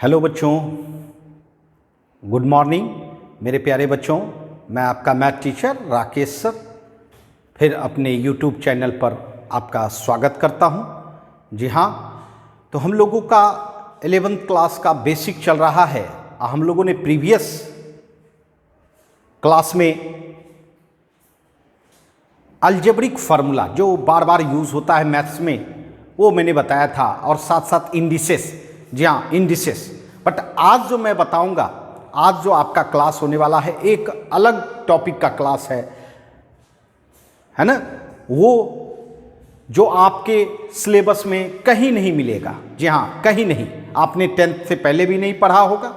Hello बच्चों, good morning मेरे प्यारे बच्चों। मैं आपका मैथ टीचर राकेश सर फिर अपने यूट्यूब चैनल पर आपका स्वागत करता हूं। जी हाँ, तो हम लोगों का 11th क्लास का बेसिक चल रहा है। हम लोगों ने प्रीवियस क्लास में अलजेब्रिक फार्मूला जो बार बार यूज़ होता है मैथ्स में वो मैंने बताया था, और साथ साथ इंडिसेस। जी हाँ, इंडिसेस। बट आज जो मैं बताऊंगा, आज जो आपका क्लास होने वाला है एक अलग टॉपिक का क्लास है ना, वो जो आपके सिलेबस में कहीं नहीं मिलेगा। जी हाँ, कहीं नहीं। आपने 10th से पहले भी नहीं पढ़ा होगा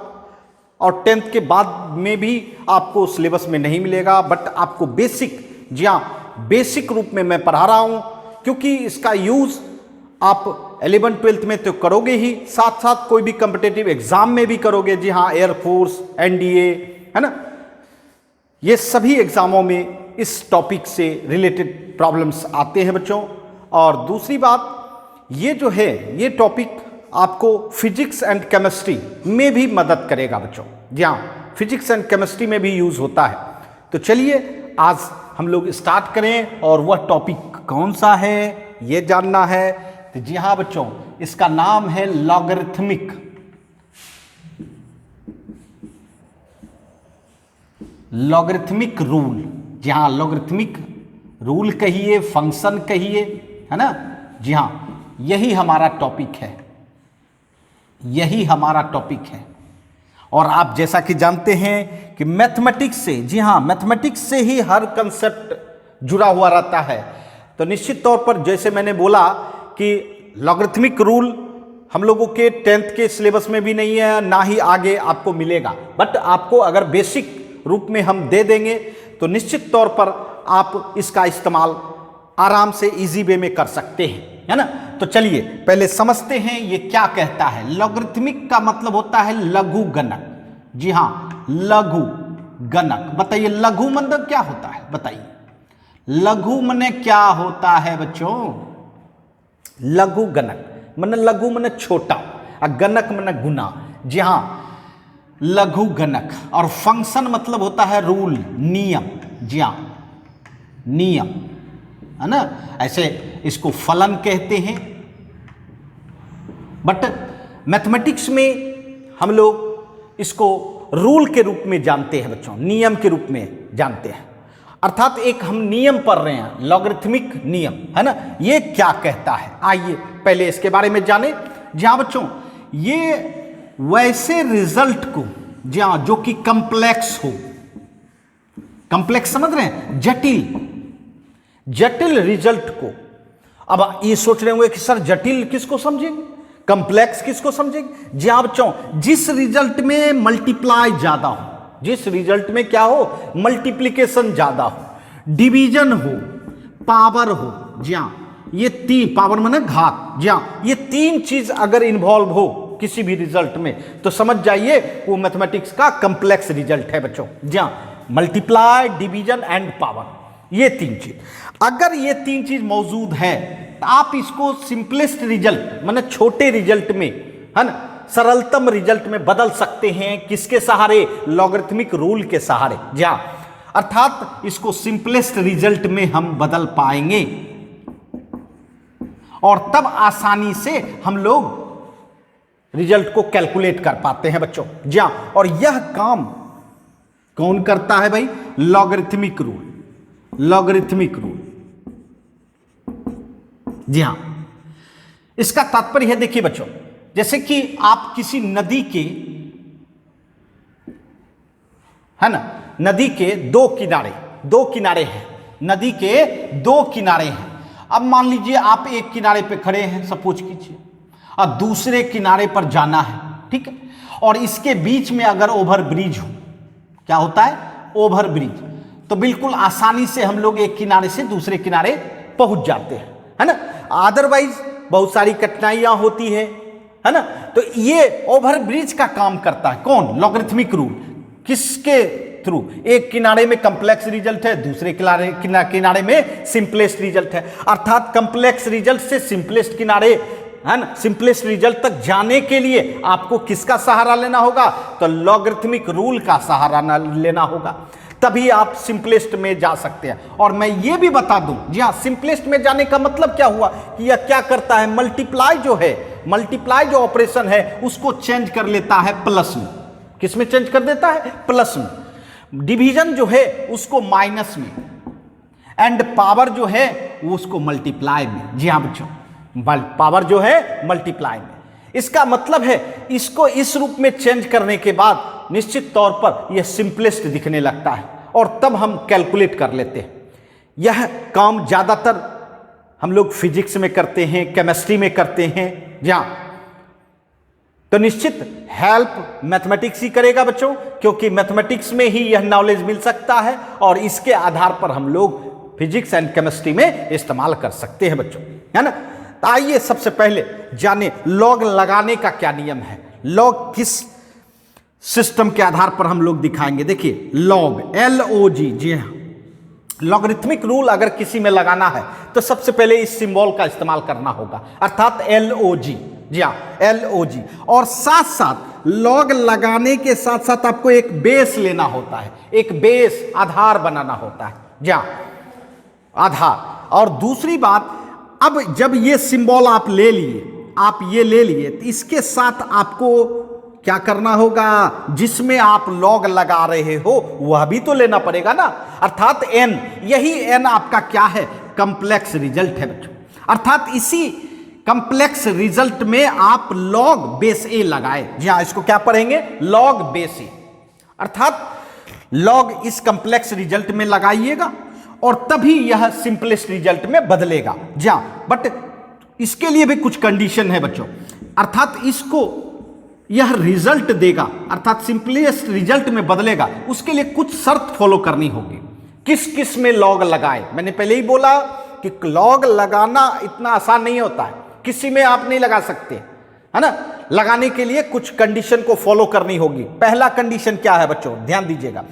और 10th के बाद में भी आपको सिलेबस में नहीं मिलेगा। बट आपको बेसिक, जी हाँ, बेसिक रूप में मैं पढ़ा रहा हूँ, क्योंकि इसका यूज़ आप 11th 12th में तो करोगे ही, साथ साथ कोई भी कॉम्पिटिटिव एग्जाम में भी करोगे। जी हाँ, एयरफोर्स, एनडीए, है ना, ये सभी एग्जामों में इस टॉपिक से रिलेटेड प्रॉब्लम्स आते हैं बच्चों। और दूसरी बात, ये जो है ये टॉपिक आपको फिजिक्स एंड केमिस्ट्री में भी मदद करेगा बच्चों। जी हाँ, फिजिक्स एंड केमिस्ट्री में भी यूज होता है। तो चलिए आज हम लोग स्टार्ट करें, और वह टॉपिक कौन सा है ये जानना है। तो जी हाँ बच्चों, इसका नाम है लॉगरिथमिक। Logarithmic rule. जी हाँ, लॉगरिथमिक रूल कहिए, फंक्शन कहिए, है ना। जी हाँ, यही हमारा टॉपिक है, यही हमारा टॉपिक है। और आप जैसा कि जानते हैं कि मैथमेटिक्स से, जी हाँ, मैथमेटिक्स से ही हर कंसेप्ट जुड़ा हुआ रहता है। तो निश्चित तौर पर जैसे मैंने बोला कि लॉगरिथमिक रूल हम लोगों के 10th के सिलेबस में भी नहीं है, ना ही आगे आपको मिलेगा। बट आपको अगर बेसिक रूप में हम दे देंगे तो निश्चित तौर पर आप इसका इस्तेमाल आराम से इजी वे में कर सकते हैं, है ना। तो चलिए पहले समझते हैं ये क्या कहता है। लॉगरिथमिक का मतलब होता है लघु गणक। जी हाँ, लघु गणक। बताइए लघु मतलब क्या होता है, बताइए लघु मने क्या होता है बच्चों। लघु गणक मन, लघु मन छोटा, और गणक मन गुना। जी हाँ, लघु गणक। और फंक्शन मतलब होता है रूल, नियम। जी हाँ, नियम, है ना। ऐसे इसको फलन कहते हैं। बट मैथमेटिक्स में हम लोग इसको रूल के रूप में जानते हैं बच्चों, नियम के रूप में जानते हैं। अर्थात एक हम नियम पढ़ रहे हैं, लॉगरिथमिक नियम, है ना। ये क्या कहता है, आइए पहले इसके बारे में जाने। जी हाँ बच्चों, ये वैसे रिजल्ट को, जी हाँ, जो कि कॉम्प्लेक्स हो, कॉम्प्लेक्स समझ रहे हैं, जटिल, जटिल रिजल्ट को। अब ये सोच रहे होंगे कि सर जटिल किसको समझेंगे, कॉम्प्लेक्स किसको समझेंगे। जी हाँ बच्चों, जिस रिजल्ट में मल्टीप्लाई ज्यादा हो, जिस रिजल्ट में क्या हो, मल्टीप्लिकेशन ज्यादा हो, डिवीजन हो, पावर हो। जी हाँ, ये तीन, पावर माने घात। जी हाँ, ये तीन चीज अगर इन्वॉल्व हो किसी भी रिजल्ट में तो समझ जाइए वो मैथमेटिक्स का कॉम्प्लेक्स रिजल्ट है बच्चों। जी हाँ, मल्टीप्लाई, डिवीजन एंड पावर, ये तीन चीज। अगर ये तीन चीज मौजूद है तो आप इसको सिंपलेस्ट रिजल्ट माने छोटे रिजल्ट में, है ना, सरलतम रिजल्ट में बदल सकते हैं। किसके सहारे, लॉगरिथमिक रूल के सहारे। जी हाँ, अर्थात इसको सिंपलेस्ट रिजल्ट में हम बदल पाएंगे, और तब आसानी से हम लोग रिजल्ट को कैलकुलेट कर पाते हैं बच्चों। जी हाँ, और यह काम कौन करता है भाई, लॉगरिथमिक रूल, लॉगरिथमिक रूल। जी हाँ, इसका तात्पर्य है, देखिए बच्चों, जैसे कि आप किसी नदी के, है ना, नदी के दो किनारे हैं, नदी के दो किनारे हैं। अब मान लीजिए आप एक किनारे पे खड़े हैं, सपोज कीजिए, और दूसरे किनारे पर जाना है, ठीक है। और इसके बीच में अगर ओवर ब्रिज हो, क्या होता है, ओवर ब्रिज, तो बिल्कुल आसानी से हम लोग एक किनारे से दूसरे किनारे पहुंच जाते हैं, है ना। अदरवाइज बहुत सारी कठिनाइयां होती है ना। तो ये ओवर ब्रिज का काम करता है कौन, लॉगरिथमिक रूल। किसके थ्रू, एक किनारे में कॉम्प्लेक्स रिजल्ट है, दूसरे किनारे में सिंपलेस्ट रिजल्ट है। अर्थात कॉम्प्लेक्स रिजल्ट से सिंपलेस्ट किनारे है ना, सिंपलेस्ट रिजल्ट तक जाने के लिए आपको किसका सहारा लेना होगा? तो लॉगरिथमिक रूल का सहारा लेना होगा, तभी आप सिंपलेस्ट में जा सकते हैं। और मैं ये भी बता दूं, जी हाँ, सिंपलेस्ट में जाने का मतलब क्या हुआ कि यह क्या करता है, मल्टीप्लाई जो है, मल्टीप्लाई जो ऑपरेशन है उसको चेंज कर लेता है प्लस में। किस में चेंज कर देता है? प्लस में। डिवीजन जो है उसको माइनस में, एंड पावर जो है वो उसको मल्टीप्लाई में। जी हाँ बच्चों, पावर जो है मल्टीप्लाई में। इसका मतलब है इसको इस रूप में चेंज करने के बाद निश्चित तौर पर यह सिंपलेस्ट दिखने लगता है और तब हम कैलकुलेट कर लेते हैं। यह काम ज़्यादातर हम लोग फिजिक्स में करते हैं, केमिस्ट्री में करते हैं, जहाँ तो निश्चित हेल्प मैथमेटिक्स ही करेगा बच्चों, क्योंकि मैथमेटिक्स में ही यह नॉलेज मिल सकता है और इसके आधार पर हम लोग फिजिक्स एंड केमिस्ट्री में इस्तेमाल कर सकते हैं बच्चों, है ना। तो आइए सबसे पहले जाने लॉग लगाने का क्या नियम है, लॉग किस सिस्टम के आधार पर हम लोग दिखाएंगे। देखिए लॉग, LOG, जी हाँ, लॉगरिथमिक रूल अगर किसी में लगाना है तो सबसे पहले इस सिंबल का इस्तेमाल करना होगा, अर्थात LOG, जी हाँ LOG। और साथ साथ लॉग लगाने के साथ साथ आपको एक बेस लेना होता है, एक बेस आधार बनाना होता है, जी हाँ आधार। और दूसरी बात, अब जब ये सिंबल आप ले लिए, आप ये ले लिए, तो इसके साथ आपको क्या करना होगा, जिसमें आप लॉग लगा रहे हो वह भी तो लेना पड़ेगा ना, अर्थात n। यही n आपका क्या है, कंप्लेक्स रिजल्ट है बच्चों। अर्थात इसी कंप्लेक्स रिजल्ट में आप लॉग बेस a लगाए, जी हाँ इसको क्या पढ़ेंगे, लॉग बेस a। अर्थात लॉग इस कंप्लेक्स रिजल्ट में लगाइएगा और तभी यह सिंपलेस्ट रिजल्ट में बदलेगा, जी हाँ। बट इसके लिए भी कुछ कंडीशन है बच्चों, अर्थात इसको यह रिजल्ट देगा, अर्थात सिंपलेस्ट रिजल्ट में बदलेगा, उसके लिए कुछ शर्त फॉलो करनी होगी। किस किस में लॉग लगाए, मैंने पहले ही बोला कि लॉग लगाना इतना आसान नहीं होता है, किसी में आप नहीं लगा सकते, है ना। लगाने के लिए कुछ कंडीशन को फॉलो करनी होगी। पहला कंडीशन क्या है बच्चों, ध्यान दीजिएगा।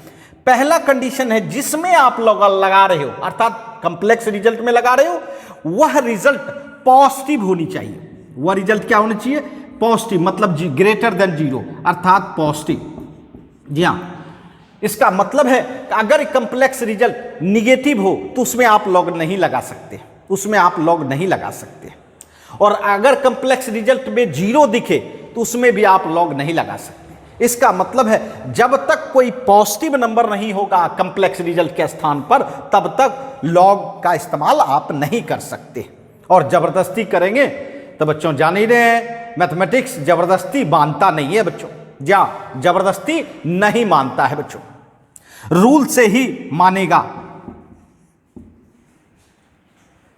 पहला कंडीशन है जिसमें आप लॉग लगा रहे हो, अर्थात कंप्लेक्स रिजल्ट में लगा रहे हो, वह रिजल्ट पॉजिटिव होनी चाहिए। वह रिजल्ट क्या होनी चाहिए, पॉजिटिव, मतलब ग्रेटर देन 0, अर्थात पॉजिटिव। जी हाँ, इसका मतलब है कि अगर कंप्लेक्स रिजल्ट निगेटिव हो तो उसमें आप लॉग नहीं लगा सकते, उसमें आप लॉग नहीं लगा सकते। और अगर कंप्लेक्स रिजल्ट में 0 दिखे तो उसमें भी आप लॉग नहीं लगा सकते। इसका मतलब है जब तक कोई पॉजिटिव नंबर नहीं होगा कंप्लेक्स रिजल्ट के स्थान पर, तब तक लॉग का इस्तेमाल आप नहीं कर सकते। और जबरदस्ती करेंगे तो बच्चों जान ही रहे हैं, मैथमेटिक्स जबरदस्ती मानता नहीं है बच्चों, जा जबरदस्ती नहीं मानता है बच्चों, रूल से ही मानेगा।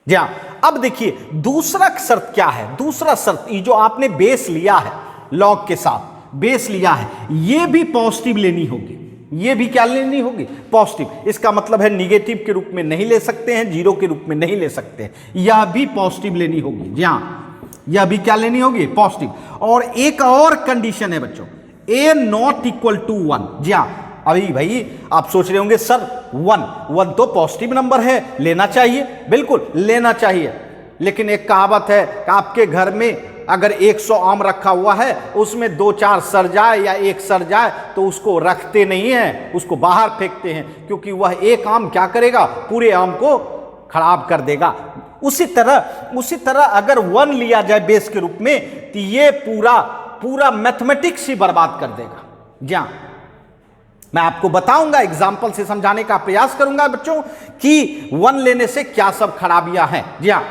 जी हाँ, अब देखिए दूसरा शर्त क्या है। दूसरा शर्त, ये जो आपने बेस लिया है, लॉग के साथ बेस लिया है, ये भी पॉजिटिव लेनी होगी। ये भी क्या लेनी होगी, पॉजिटिव। इसका मतलब है निगेटिव के रूप में नहीं ले सकते हैं, 0 के रूप में नहीं ले सकते हैं, यह भी पॉजिटिव लेनी होगी। जी हाँ, यह भी क्या लेनी होगी, पॉजिटिव। और एक और कंडीशन है बच्चों, a नॉट इक्वल टू 1। जी हाँ, अभी भाई आप सोच रहे होंगे सर 1 तो पॉजिटिव नंबर है, लेना चाहिए। बिल्कुल लेना चाहिए, लेकिन एक कहावत है कि आपके घर में अगर 100 आम रखा हुआ है, उसमें 2-4 सड़ जाए या 1 सड़ जाए तो उसको रखते नहीं हैं, उसको बाहर फेंकते हैं, क्योंकि वह एक आम क्या करेगा, पूरे आम को खराब कर देगा। उसी तरह अगर 1 लिया जाए बेस के रूप में तो ये पूरा मैथमेटिक्स ही बर्बाद कर देगा। जी हाँ, मैं आपको बताऊंगा, एग्जाम्पल से समझाने का प्रयास करूंगा बच्चों कि 1 लेने से क्या सब खराबियां हैं। जी हाँ,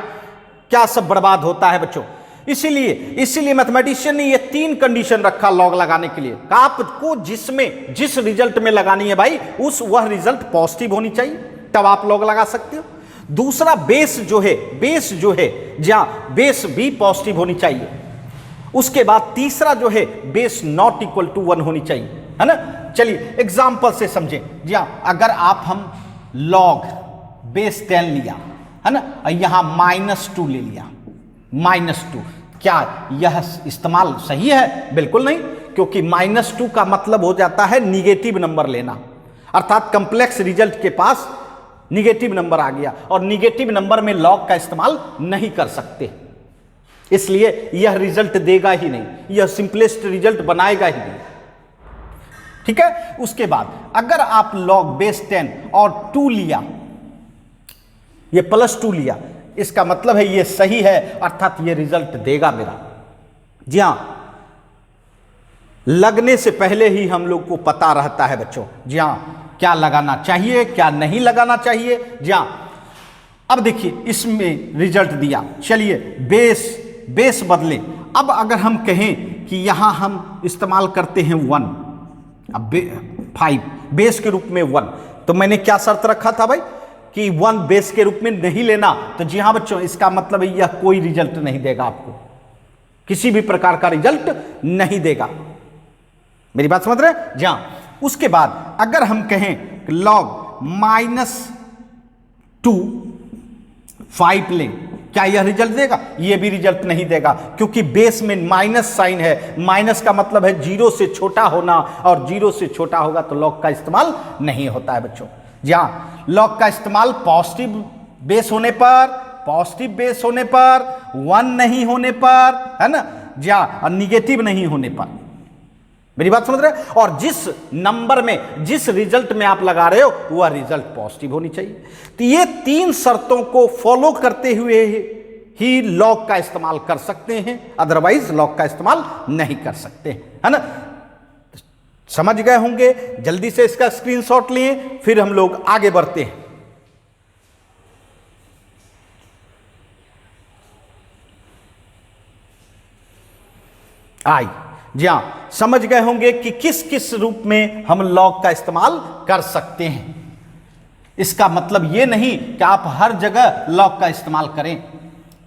क्या सब बर्बाद होता है बच्चों। इसीलिए मैथमेटिशियन ने ये 3 कंडीशन रखा लॉग लगाने के लिए। आपको जिस रिजल्ट में लगानी है भाई, वह रिजल्ट पॉजिटिव होनी चाहिए, तब आप लॉग लगा सकते हो। दूसरा बेस जो है जहां बेस भी पॉजिटिव होनी चाहिए। उसके बाद तीसरा जो है बेस नॉट इक्वल टू 1 होनी चाहिए, है ना। चलिए एग्जांपल से समझें। जी हाँ, अगर हम लॉग बेस 10 लिया, है ना, यहां -2 ले लिया, -2, क्या यह इस्तेमाल सही है? बिल्कुल नहीं, क्योंकि -2 का मतलब हो जाता है निगेटिव नंबर लेना, अर्थात कंप्लेक्स रिजल्ट के पास निगेटिव नंबर आ गया और निगेटिव नंबर में लॉग का इस्तेमाल नहीं कर सकते। इसलिए यह रिजल्ट देगा ही नहीं, यह सिंपलेस्ट रिजल्ट बनाएगा ही नहीं। ठीक है, उसके बाद अगर आप लॉग बेस 10 और 2 लिया, ये +2 लिया, इसका मतलब है ये सही है, अर्थात ये रिजल्ट देगा मेरा। जी हां, लगने से पहले ही हम लोग को पता रहता है बच्चों, जी हां, क्या लगाना चाहिए क्या नहीं लगाना चाहिए। जी हां, अब देखिए इसमें रिजल्ट दिया, चलिए बेस बदले। अब अगर हम कहें कि यहां हम इस्तेमाल करते हैं 1, अब 5 बेस के रूप में 1, तो मैंने क्या शर्त रखा था भाई कि 1 बेस के रूप में नहीं लेना। तो जी हां बच्चों, इसका मतलब है यह कोई रिजल्ट नहीं देगा, आपको किसी भी प्रकार का रिजल्ट नहीं देगा। मेरी बात समझ रहे हैं? जी हां, उसके बाद अगर हम कहें लॉग -2 5 लें, क्या यह रिजल्ट देगा? यह भी रिजल्ट नहीं देगा, क्योंकि बेस में माइनस साइन है। माइनस का मतलब है 0 से छोटा होना, और 0 से छोटा होगा तो लॉग का इस्तेमाल नहीं होता है बच्चों। जी हां, लॉग का इस्तेमाल पॉजिटिव बेस होने पर, 1 नहीं होने पर, है ना, जी हां, और निगेटिव नहीं होने पर। मेरी बात समझ रहे हैं? और जिस नंबर में, जिस रिजल्ट में आप लगा रहे हो वह रिजल्ट पॉजिटिव होनी चाहिए। तो ये 3 शर्तों को फॉलो करते हुए ही लॉग का इस्तेमाल कर सकते हैं, अदरवाइज लॉग का इस्तेमाल नहीं कर सकते, है ना। समझ गए होंगे, जल्दी से इसका स्क्रीनशॉट लिए, फिर हम लोग आगे बढ़ते हैं। जी हां, समझ गए होंगे कि किस किस रूप में हम लॉग का इस्तेमाल कर सकते हैं। इसका मतलब यह नहीं कि आप हर जगह लॉग का इस्तेमाल करें,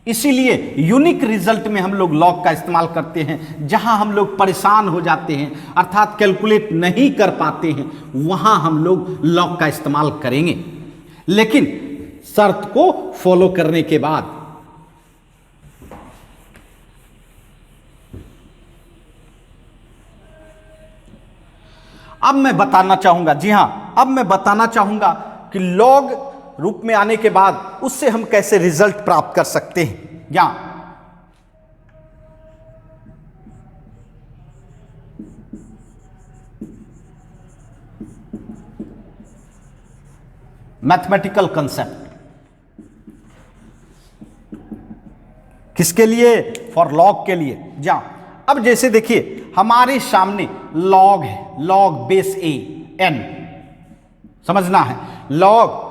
इसीलिए यूनिक रिजल्ट में हम लोग लॉग का इस्तेमाल करते हैं। जहां हम लोग परेशान हो जाते हैं, अर्थात कैलकुलेट नहीं कर पाते हैं, वहां हम लोग लॉग का इस्तेमाल करेंगे, लेकिन शर्त को फॉलो करने के बाद। अब मैं बताना चाहूंगा, जी हां, अब मैं बताना चाहूंगा कि लॉग रूप में आने के बाद उससे हम कैसे रिजल्ट प्राप्त कर सकते हैं। या मैथमेटिकल कंसेप्ट किसके लिए? फॉर लॉग के लिए। जा, अब जैसे देखिए हमारे सामने लॉग है, लॉग बेस ए एन, समझना है, लॉग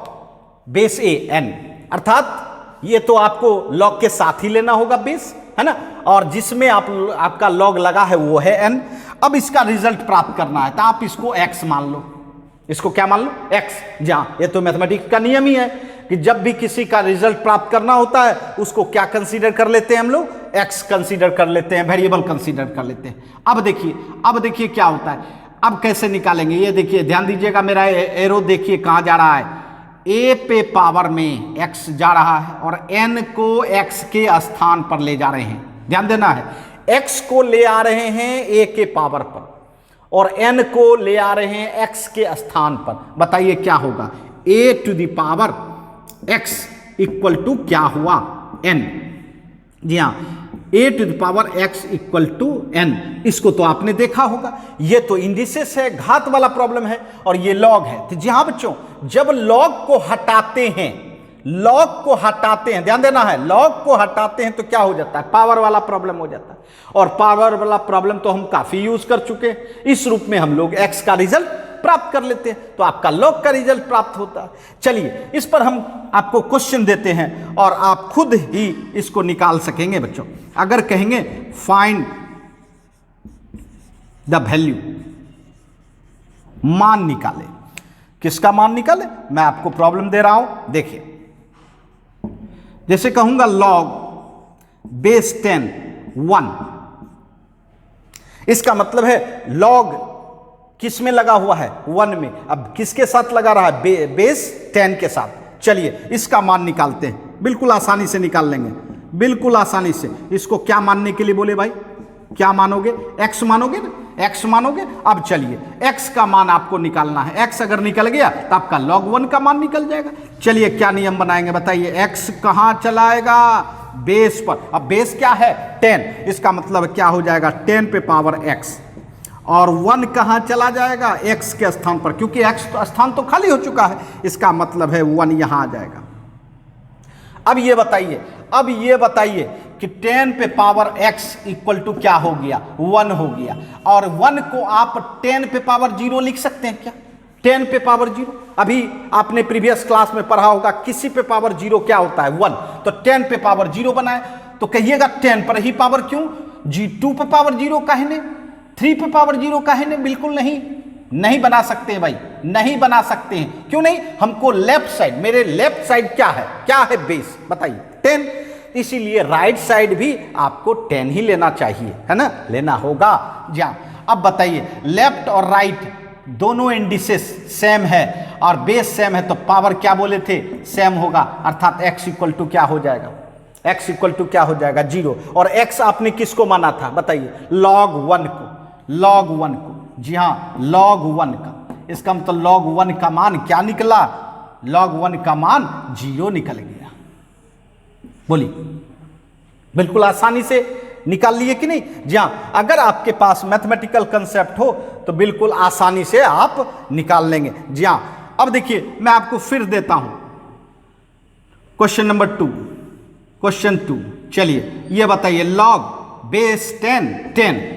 बेस ए एन, अर्थात ये तो आपको लॉग के साथ ही लेना होगा बेस, है ना, और जिसमें आपका लॉग लगा है वो है एन। अब इसका रिजल्ट प्राप्त करना है तो आप इसको एक्स मान लो, इसको क्या मान लो? एक्स। जहां ये तो मैथमेटिक्स का नियम ही है कि जब भी किसी का रिजल्ट प्राप्त करना होता है उसको क्या कंसीडर कर लेते हैं हम लोग? एक्स कंसीडर कर लेते हैं, वेरिएबल कंसीडर कर लेते हैं। अब देखिए क्या होता है, अब कैसे निकालेंगे ये देखिए, ध्यान दीजिएगा, मेरा एरो देखिए कहां जा रहा है, ए पे पावर में एक्स जा रहा है और एन को एक्स के स्थान पर ले जा रहे हैं। ध्यान देना है, एक्स को ले आ रहे हैं ए के पावर पर और एन को ले आ रहे हैं एक्स के स्थान पर। बताइए क्या होगा? A to the power X equal to क्या हुआ? एन। जी हाँ, A to the power X equal to N. इसको तो आपने देखा होगा, ये तो इंडिसेस है, घात वाला प्रॉब्लम है, और ये लॉग है। तो जी हाँ बच्चों, जब लॉग को हटाते हैं, ध्यान देना है, लॉग को हटाते हैं तो क्या हो जाता है? पावर वाला प्रॉब्लम हो जाता है, और पावर वाला प्रॉब्लम तो हम काफी यूज कर चुके हैं। इस रूप में हम लोग एक्स का रिजल्ट प्राप्त कर लेते हैं, तो आपका लॉग का रिजल्ट प्राप्त होता है। चलिए इस पर हम आपको क्वेश्चन देते हैं और आप खुद ही इसको निकाल सकेंगे बच्चों। अगर कहेंगे फाइंड द वैल्यू, मान निकाले, किसका मान निकाले? मैं आपको प्रॉब्लम दे रहा हूं, देखिए, जैसे कहूंगा लॉग बेस 10 1, इसका मतलब है लॉग किस में लगा हुआ है? 1 में। अब किसके साथ लगा रहा है? बेस 10 के साथ। चलिए इसका मान निकालते हैं, बिल्कुल आसानी से निकाल लेंगे, बिल्कुल आसानी से। इसको क्या मानने के लिए बोले भाई? क्या मानोगे? एक्स मानोगे ना, एक्स मानोगे। अब चलिए एक्स का मान आपको निकालना है। एक्स अगर निकल गया तो आपका log 1 का मान निकल जाएगा। चलिए क्या नियम बनाएंगे बताइए? एक्स कहां चलाएगा? बेस पर। अब बेस क्या है? 10, इसका मतलब क्या हो जाएगा? 10 पे पावर x, और 1 कहाँ चला जाएगा? x के स्थान पर, क्योंकि x तो स्थान तो खाली हो चुका है, इसका मतलब है 1 यहाँ आ जाएगा। अब ये बताइए कि 10 पे पावर x इक्वल टू क्या हो गया? 1 हो गया। और 1 को आप 10 पे पावर 0 लिख सकते हैं क्या? 10 पे पावर 0, अभी आपने प्रीवियस क्लास में पढ़ा होगा किसी पे पावर 0 क्या होता है? 1। तो 10 पे पावर 0 बनाए, तो कहिएगा 10 पर ही पावर क्यों? 2 पे पावर 0 काहे ने? 3 पे पावर 0 काहे ने? बिल्कुल नहीं बना सकते हैं भाई, नहीं बना सकते हैं। क्यों नहीं? हमको लेफ्ट साइड, मेरे लेफ्ट साइड क्या है बेस? बताइए 10, इसीलिए राइट साइड भी आपको 10 ही लेना चाहिए, है ना? लेना होगा। जी हाँ। अब बताइए, लेफ्ट और राइट दोनों इंडिसेस सेम है और बेस सेम है, तो पावर क्या बोले थे? सेम होगा, अर्थात x इक्वल टू क्या हो जाएगा? x इक्वल टू क्या हो जाएगा? 0। और x आपने किसको माना था? बताइए, log 1 को। जी हाँ, log 1 का। इसका मतलब log 1 का मान क्या निकला? log 1 का मान 0 निकल गया। बोलिए, बिल्कुल आसानी से निकाल लिए कि नहीं? जी हाँ, अगर आपके पास मैथमेटिकल कंसेप्ट हो तो बिल्कुल आसानी से आप निकाल लेंगे। जी हाँ। अब देखिए, मैं आपको फिर देता हूं क्वेश्चन नंबर 2। क्वेश्चन 2, चलिए ये बताइए, log बेस 10,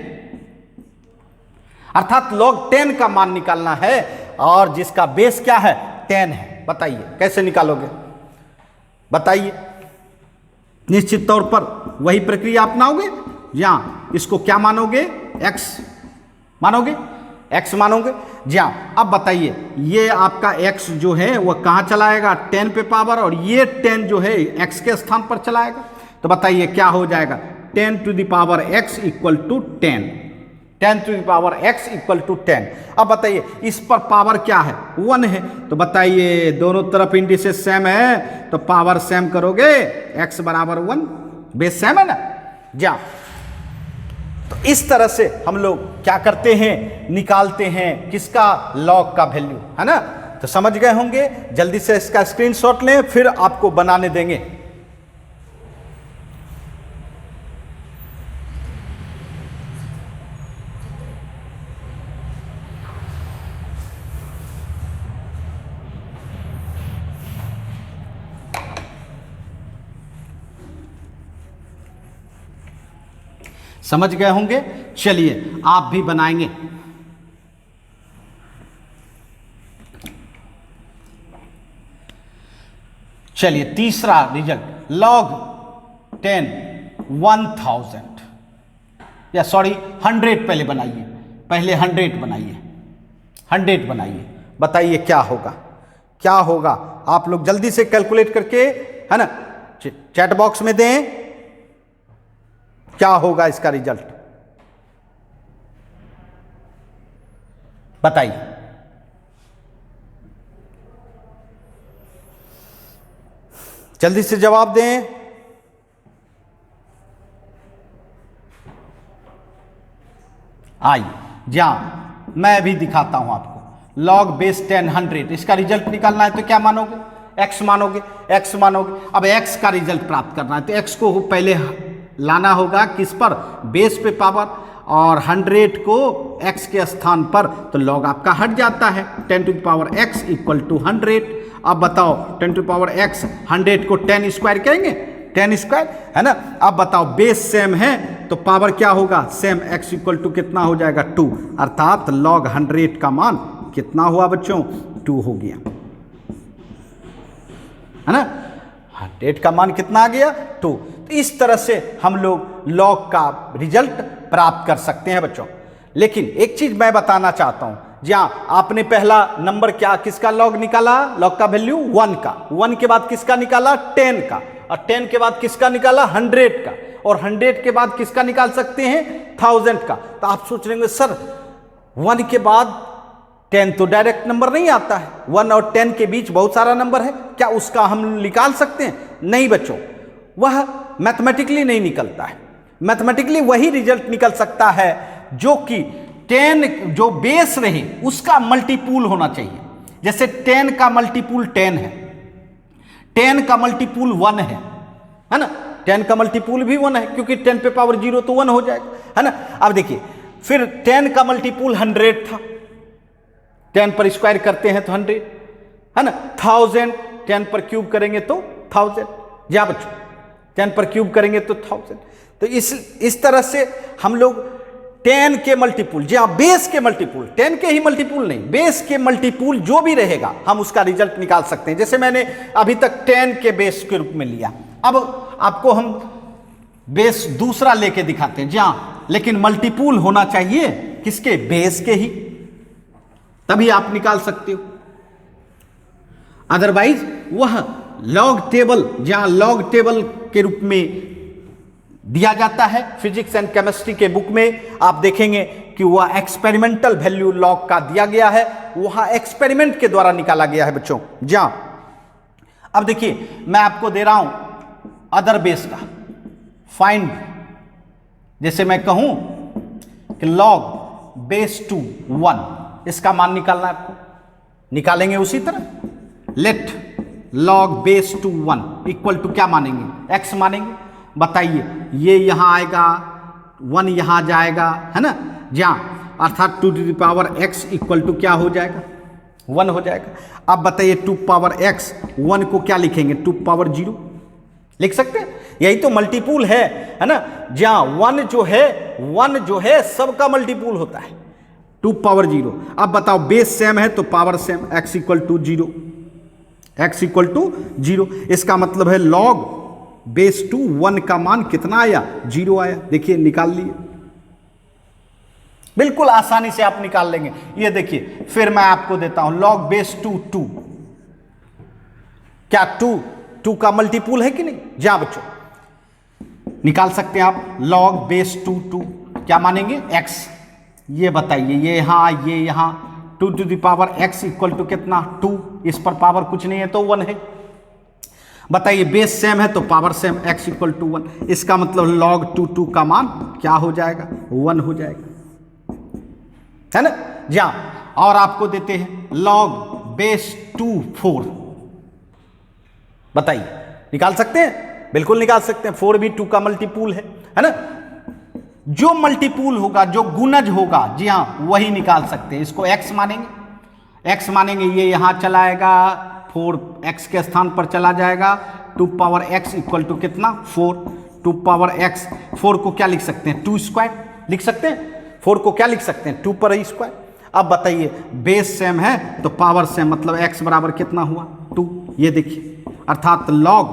अर्थात log 10 का मान निकालना है और जिसका बेस क्या है? 10 है। बताइए कैसे निकालोगे? बताइए। निश्चित तौर पर वही प्रक्रिया अपनाओगे, या इसको क्या मानोगे? x मानोगे, x मानोगे। जी हाँ। अब बताइए, ये आपका x जो है वह कहाँ चलाएगा? 10 पे पावर, और ये 10 जो है x के स्थान पर चलाएगा। तो बताइए क्या हो जाएगा? 10 to the power x equal to 10, 10 to the power x equal to 10। अब बताइए, इस पर पावर क्या है? 1 है। तो बताइए, दोनों तरफ इंडिसेस सेम है तो पावर सेम करोगे, x बराबर 1, बेस सेम है ना? जा। तो इस तरह से हम लोग क्या करते हैं? निकालते हैं किसका? log का वैल्यू, है ना? तो समझ गए होंगे। जल्दी से इसका स्क्रीनशॉट लें, फिर आपको बनाने देंगे। समझ गए होंगे। चलिए आप भी बनाएंगे। चलिए तीसरा रिजल्ट, log 10 1000, या सॉरी 100 पहले बनाइए, पहले 100 बनाइए, 100 बनाइए। बताइए क्या होगा? क्या होगा? आप लोग जल्दी से कैलकुलेट करके, है ना, चैट बॉक्स में दें। क्या होगा इसका रिजल्ट? बताइए। जल्दी से जवाब दें। आइए, जहां मैं भी दिखाता हूं आपको। log बेस 10 100, इसका रिजल्ट निकालना है तो क्या मानोगे? x मानोगे, x मानोगे। अब x का रिजल्ट प्राप्त करना है तो x को पहले लाना होगा किस पर? बेस पे पावर, और 100 को x के स्थान पर, तो log आपका हट जाता है। 10 to the power x equal to 100। अब बताओ, 10 टू द पावर x, 100 को 10 स्क्वायर करेंगे, 10 स्क्वायर, है ना? अब बताओ, बेस सेम है तो पावर क्या होगा? सेम। x इक्वल टू कितना हो जाएगा? 2, अर्थात log 100 का मान कितना हुआ बच्चों? 2 हो गया, है ना? 100 का मान कितना आ गया? 2। तो इस तरह से हम लोग log का रिजल्ट प्राप्त कर सकते हैं बच्चों। लेकिन एक चीज मैं बताना चाहता हूं, जहां आपने पहला नंबर क्या, किसका log निकाला? log का वैल्यू 1 का, 1 के बाद किसका निकाला? 10 का, और 10 के बाद किसका निकाला? 100 का, और 100 के बाद किसका निकाल सकते हैं? 1000 का। तो आप सोच रहे होंगे सर 1 के बाद 10 तो डायरेक्ट नंबर नहीं आता है, 1 और 10 के बीच बहुत सारा नंबर है, क्या उसका हम निकाल सकते हैं? नहीं बच्चों, वह मैथमेटिकली नहीं निकलता है। मैथमेटिकली वही रिजल्ट निकल सकता है जो कि 10 जो बेस रहे उसका मल्टीपुल होना चाहिए। जैसे 10 का मल्टीपुल 10 है, 10 का मल्टीपुल 1 है ना? 10 का मल्टीपुल भी 1 है, क्योंकि 10 पे पावर 0 तो 1 हो जाएगा, है ना। अब देखिए, फिर 10 का मल्टीपुल 100 था, 10 पर स्क्वायर करते हैं तो 100, है ना। 1000 10 पर क्यूब करेंगे तो 1000, या बच्चों 10 पर क्यूब करेंगे तो 1000। तो इस तरह से हम लोग 10 के मल्टीपुल, जी हाँ, बेस के मल्टीपुल, 10 के ही मल्टीपुल नहीं, बेस के मल्टीपुल जो भी रहेगा हम उसका रिजल्ट निकाल सकते हैं। जैसे मैंने अभी तक 10 के बेस के रूप में लिया, अब आपको हम बेस दूसरा लेके दिखाते हैं, जी हाँ, लेकिन मल्टीपुल होना चाहिए किसके, बेस के ही, तभी आप निकाल सकते हो। अदरवाइज वह लॉग टेबल, जहां लॉग टेबल के रूप में दिया जाता है फिजिक्स एंड केमिस्ट्री के बुक में, आप देखेंगे कि वह एक्सपेरिमेंटल वैल्यू लॉग का दिया गया है, वहां एक्सपेरिमेंट के द्वारा निकाला गया है बच्चों। जहां अब देखिए, मैं आपको दे रहा हूं अदर बेस का फाइंड, जैसे मैं कहूं कि लॉग बेस टू 1, इसका मान निकालना है आपको, निकालेंगे उसी तरह। Let log base two 1 equal to क्या मानेंगे, x मानेंगे। बताइए, ये यहां आएगा, 1 यहां जाएगा, है ना, जहां अर्थात 2 to the power x equal to क्या हो जाएगा, 1 हो जाएगा। अब बताइए 2 पावर x, 1 को क्या लिखेंगे, 2 पावर 0 लिख सकते हैं। यही तो मल्टीपुल है ना, जहां 1 जो है सबका मल्टीपुल होता है, 2 पावर 0। अब बताओ बेस सेम है तो power same, x equal to 0, x equal to 0, इसका मतलब है लॉग बेस टू 1 का मान कितना आया, 0 आया। देखिए निकाल लिए, बिल्कुल आसानी से आप निकाल लेंगे। ये देखिए, फिर मैं आपको देता हूं लॉग बेस टू 2, क्या 2 का मल्टीपुल है कि नहीं, जा बच्चों निकाल सकते हैं आप। लॉग बेस टू 2 क्या मानेंगे, x। ये बताइए, ये यहां 2 to the power x equal to कितना, 2, इस पर पावर कुछ नहीं है तो 1 है। बताइए बेस सेम है तो power same, x equal to 1, इसका मतलब log 2 का मान क्या हो जाएगा, 1 हो जाएगा, है ना। जी हाँ, और आपको देते हैं log बेस टू 4, बताइए निकाल सकते हैं, बिल्कुल निकाल सकते हैं। 4 भी 2 का मल्टीपुल है ना। जो मल्टीपुल होगा, जो गुणज होगा, जी हाँ, वही निकाल सकते हैं। इसको x मानेंगे, ये यहां चला आएगा, 4 x के स्थान पर चला जाएगा, 2 पावर x इक्वल टू कितना, 4, 2 पावर x, 4 को क्या लिख सकते हैं, 2 स्क्वायर लिख सकते हैं, 4 को क्या लिख सकते हैं, 2 पर ही स्क्वायर। अब बताइए बेस सेम है तो पावर सेम, मतलब x बराबर कितना हुआ, 2। ये देखिए, अर्थात लॉग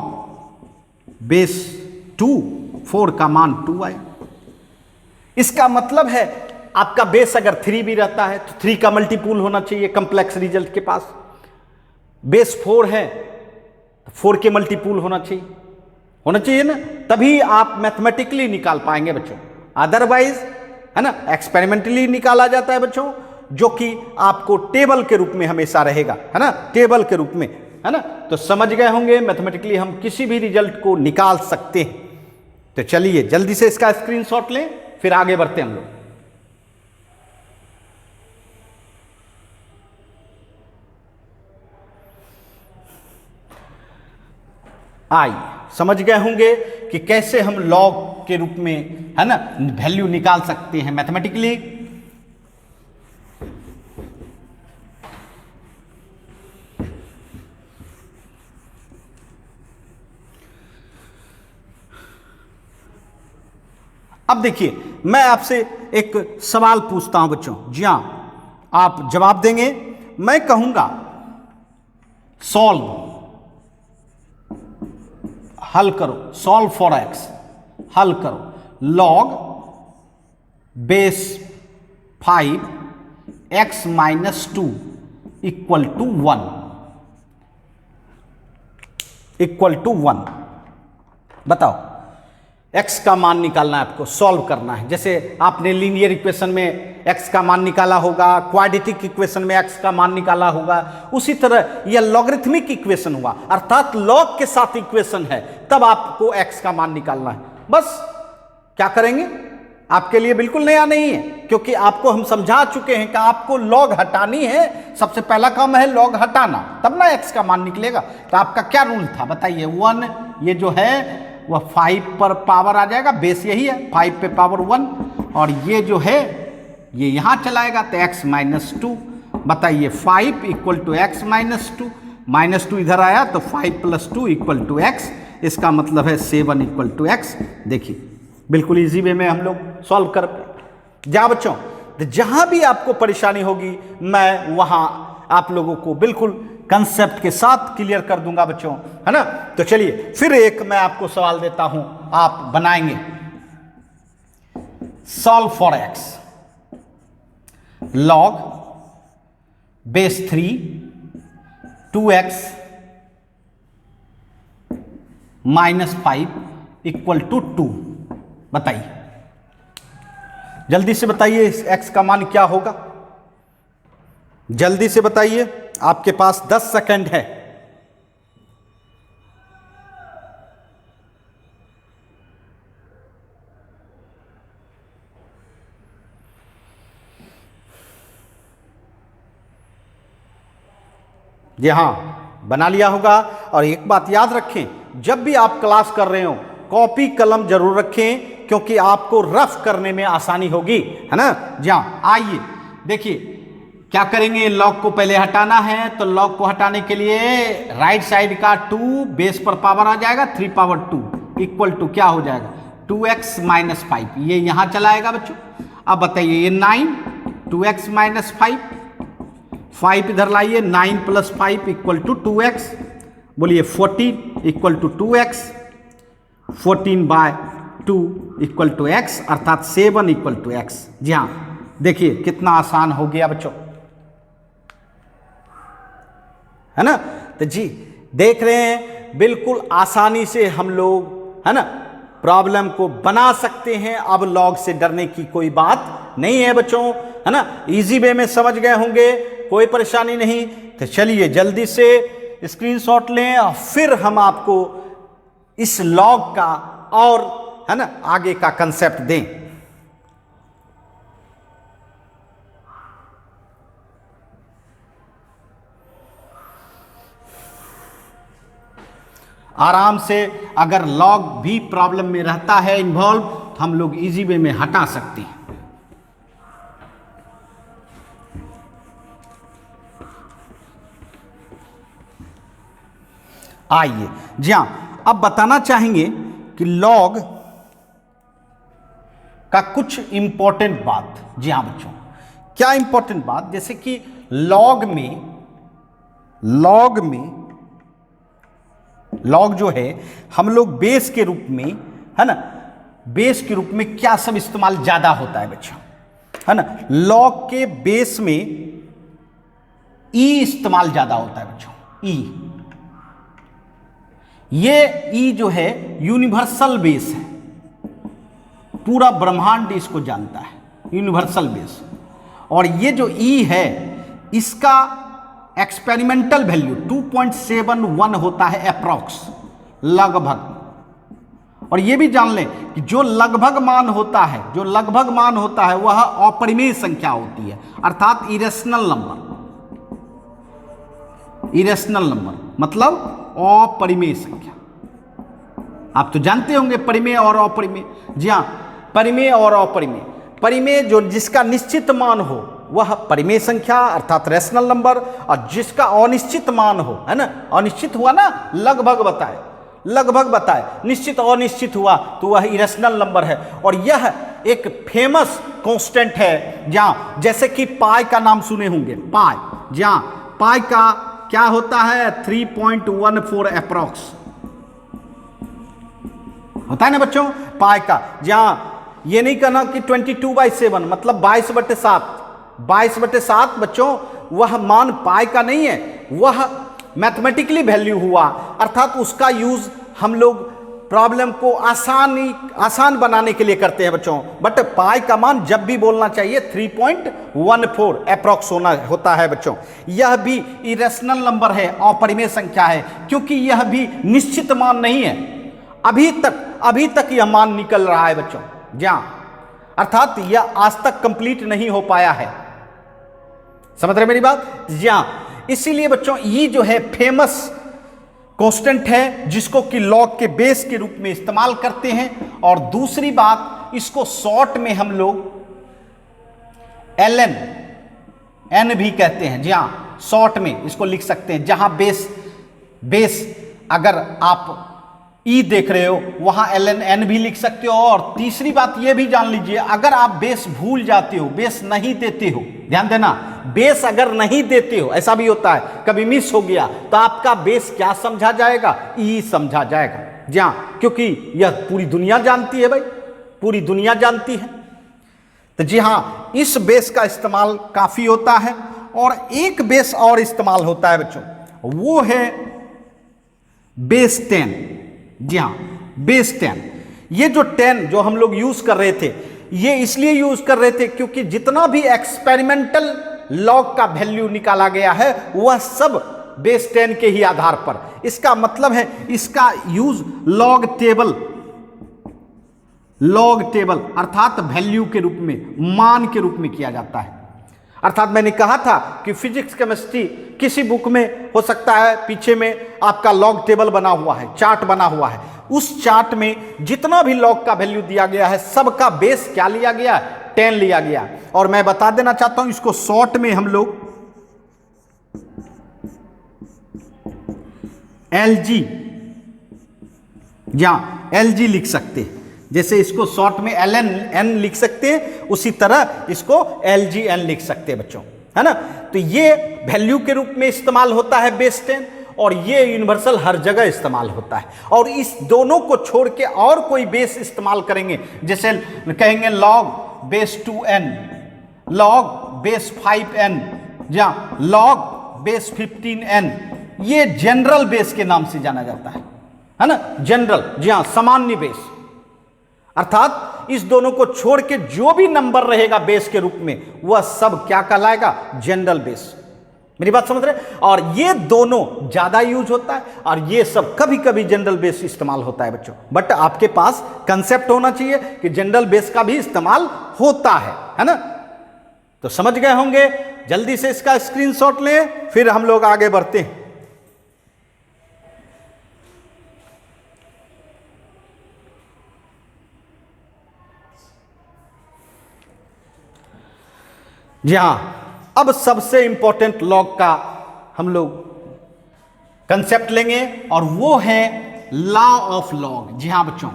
बेस 2 4 का मान 2 आया। इसका मतलब है आपका बेस अगर 3 भी रहता है तो 3 का मल्टीपुल होना चाहिए कॉम्प्लेक्स रिजल्ट के पास। बेस 4 है तो 4 के मल्टीपुल होना चाहिए ना, तभी आप मैथमेटिकली निकाल पाएंगे बच्चों। अदरवाइज, है ना, एक्सपेरिमेंटली निकाला जाता है बच्चों, जो कि आपको टेबल के रूप में हमेशा रहेगा, है ना, टेबल के रूप में, है ना। तो समझ गए होंगे, मैथमेटिकली हम किसी भी रिजल्ट को निकाल सकते हैं। तो चलिए जल्दी से इसका स्क्रीनशॉट लें, फिर आगे बढ़ते हैं हम लोग। समझ गए होंगे कि कैसे हम लॉग के रूप में, है ना, वैल्यू निकाल सकते हैं मैथमेटिकली। अब देखिए, मैं आपसे एक सवाल पूछता हूं बच्चों, जी हां, आप जवाब देंगे। मैं कहूंगा सॉल्व, हल करो, सॉल्व फॉर x, हल करो log base 5 x minus 2 equal to 1, बताओ x का मान निकालना है आपको, सॉल्व करना है। जैसे आपने लीनियर इक्वेशन में x का मान निकाला होगा, क्वाड्रेटिक इक्वेशन में x का मान निकाला होगा, उसी तरह यह लॉगरिथमिक इक्वेशन हुआ, अर्थात लॉग के साथ इक्वेशन है, तब आपको x का मान निकालना है। बस क्या करेंगे, आपके लिए बिल्कुल नया नहीं है, क्योंकि आपको हम समझा चुके हैं कि आपको लॉग हटानी है। सबसे पहला काम है लॉग हटाना, तब ना x का मान निकलेगा। तो आपका क्या रूल था बताइए, 1, ये जो है वह 5 पर पावर आ जाएगा, बेस यही है 5 पे पावर 1, और ये जो है ये यहाँ चलाएगा तो x माइनस 2। बताइए 5 equal to x minus 2, minus 2 इधर आया तो 5 प्लस 2 इक्वल टू एक्स, इसका मतलब है 7 इक्वल टू एक्स। देखिए बिल्कुल इजी वे में हम लोग सॉल्व कर पाए। जा बच्चों, तो जहां भी आपको परेशानी होगी मैं वहां आप लोगों को बिल्कुल कंसेप्ट के साथ क्लियर कर दूंगा बच्चों, है ना। तो चलिए फिर एक मैं आपको सवाल देता हूं, आप बनाएंगे। Solve for x log base 3 2x minus 5 equal to 2। बताइए जल्दी से बताइए इस x का मान क्या होगा, जल्दी से बताइए, आपके पास 10 सेकंड है। जी हाँ, बना लिया होगा। और एक बात याद रखें, जब भी आप क्लास कर रहे हो कॉपी कलम जरूर रखें, क्योंकि आपको रफ करने में आसानी होगी, है ना। जी हाँ, आइए देखिए क्या करेंगे। लॉग को पहले हटाना है, तो लॉग को हटाने के लिए राइट साइड का 2 बेस पर पावर आ जाएगा 3 पावर 2 इक्वल टू क्या हो जाएगा 2x माइनस 5, ये यहां चलाएगा बच्चों। अब बताइए ये 9 2x माइनस 5 इधर लाइए, 9 प्लस 5 इक्वल टू 2x, बोलिए 14 equal to 2x, 14 by 2 equal to x, अर्थात 7 इक्वल टू x। जी हाँ, देखिए कितना आसान हो गया बच्चों, है ना। तो जी देख रहे हैं बिल्कुल आसानी से हम लोग, है ना, प्रॉब्लम को बना सकते हैं। अब लॉग से डरने की कोई बात नहीं है बच्चों, है ना। इजी वे में समझ गए होंगे, कोई परेशानी नहीं। तो चलिए जल्दी से स्क्रीनशॉट लें और फिर हम आपको इस लॉग का और, है ना, आगे का कंसेप्ट दें। आराम से, अगर लॉग भी प्रॉब्लम में रहता है इन्वॉल्व, तो हम लोग इजी वे में हटा सकते हैं। आइए जी हाँ, अब बताना चाहेंगे कि लॉग का कुछ इंपॉर्टेंट बात। जी हाँ बच्चों, क्या इंपॉर्टेंट बात, जैसे कि लॉग जो है हम लोग बेस के रूप में, है ना, बेस के रूप में क्या सब इस्तेमाल ज्यादा होता है बच्चों, है ना। लॉग के बेस में ई इस्तेमाल ज्यादा होता है बच्चों। ई, ये ई जो है यूनिवर्सल बेस है, पूरा ब्रह्मांड इसको जानता है, यूनिवर्सल बेस। और ये जो ई है इसका एक्सपेरिमेंटल वैल्यू 2.71 होता है अप्रॉक्स, लगभग। और ये भी जान लें कि जो लगभग मान होता है वह अपरिमेय संख्या होती है, अर्थात इरेशनल नंबर मतलब अपरिमेय संख्या। आप तो जानते होंगे परिमेय और अपरिमेय। जी हाँ, परिमेय और अपरिमेय। परिमेय जो जिसका निश्चित मान हो वह परिमेय संख्या अर्थात रैशनल नंबर, और जिसका अनिश्चित मान हो, है ना, अनिश्चित हुआ ना, लगभग बताए, निश्चित अनिश्चित हुआ तो वह इरेशनल नंबर है। और यह एक फेमस कांस्टेंट है, जहां जैसे कि पाई का नाम सुने होंगे, पाई, जहां पाई का क्या होता है 3.14 अप्रॉक्स होता है ना बच्चों, पाई का। जहां ये नहीं कहना कि 22/7 मतलब 22/7 बच्चों, वह मान पाई का नहीं है, वह मैथमेटिकली वैल्यू हुआ, अर्थात उसका यूज हम लोग प्रॉब्लम को आसान बनाने के लिए करते हैं बच्चों। बट पाई का मान जब भी बोलना चाहिए 3.14 अप्रॉक्स होता है बच्चों। यह भी इरेशनल नंबर है, अपरिमेय संख्या है, क्योंकि यह भी निश्चित मान नहीं है। अभी तक यह मान निकल रहा है बच्चों, जहां अर्थात यह आज तक कंप्लीट नहीं हो पाया है। समझ रहे मेरी बात? जहां इसीलिए बच्चों ये जो है फेमस कांस्टेंट है जिसको कि लॉग के बेस के रूप में इस्तेमाल करते हैं। और दूसरी बात, इसको शॉर्ट में हम लोग ln n भी कहते हैं। जी हां, शॉर्ट में इसको लिख सकते हैं। जहां बेस अगर आप ई देख रहे हो वहां ln n भी लिख सकते हो। और तीसरी बात यह भी जान लीजिए, अगर आप बेस भूल जाते हो, बेस नहीं देते हो, ध्यान देना, बेस अगर नहीं देते हो, ऐसा भी होता है, कभी मिस हो गया तो आपका बेस क्या समझा जाएगा? ई समझा जाएगा। जी हां, क्योंकि यह पूरी दुनिया जानती है भाई, पूरी दुनिया जानती है। तो जी हां, इस बेस का इस्तेमाल काफी होता है। और एक बेस और इस्तेमाल होता है बच्चों, वो है बेस 10। जी हां, बेस 10। ये जो 10 जो हम लोग यूज कर रहे थे, ये इसलिए यूज कर रहे थे क्योंकि जितना भी एक्सपेरिमेंटल लॉग का वैल्यू निकाला गया है वह सब बेस 10 के ही आधार पर। इसका मतलब है इसका यूज लॉग टेबल अर्थात वैल्यू के रूप में, मान के रूप में किया जाता है। अर्थात मैंने कहा था कि फिजिक्स केमिस्ट्री किसी बुक में हो सकता है पीछे में आपका लॉग टेबल बना हुआ है, चार्ट बना हुआ है, उस चार्ट में जितना भी लॉग का वैल्यू दिया गया है सबका बेस क्या लिया गया? 10 लिया गया। और मैं बता देना चाहता हूं, इसको शॉर्ट में हम लोग LG, जहां LG लिख सकते हैं। जैसे इसको शॉर्ट में ln n लिख सकते हैं, उसी तरह इसको LGN लिख सकते हैं बच्चों, है ना। तो ये वैल्यू के रूप में इस्तेमाल होता है बेस 10, और ये यूनिवर्सल हर जगह इस्तेमाल होता है। और इस दोनों को छोड़ के और कोई बेस इस्तेमाल करेंगे, जैसे कहेंगे log base 2n, log base 5n, जहां log बेस 15n, ये जनरल बेस के नाम से जाना जाता है ना, जनरल। जी हाँ, सामान्य बेस। अर्थात इस दोनों को छोड़ के जो भी नंबर रहेगा बेस के रूप में वह सब क्या कहलाएगा? General base. मेरी बात समझ रहे? और ये दोनों ज्यादा यूज होता है और ये सब कभी कभी जनरल बेस इस्तेमाल होता है बच्चों। बट आपके पास कंसेप्ट होना चाहिए कि जनरल बेस का भी इस्तेमाल होता है ना। तो समझ गए होंगे। जल्दी से इसका स्क्रीनशॉट लें, फिर हम लोग आगे बढ़ते हैं। जी हां, अब सबसे इंपॉर्टेंट लॉग का हम लोग कंसेप्ट लेंगे और वो है लॉ ऑफ लॉग। जी हां बच्चों,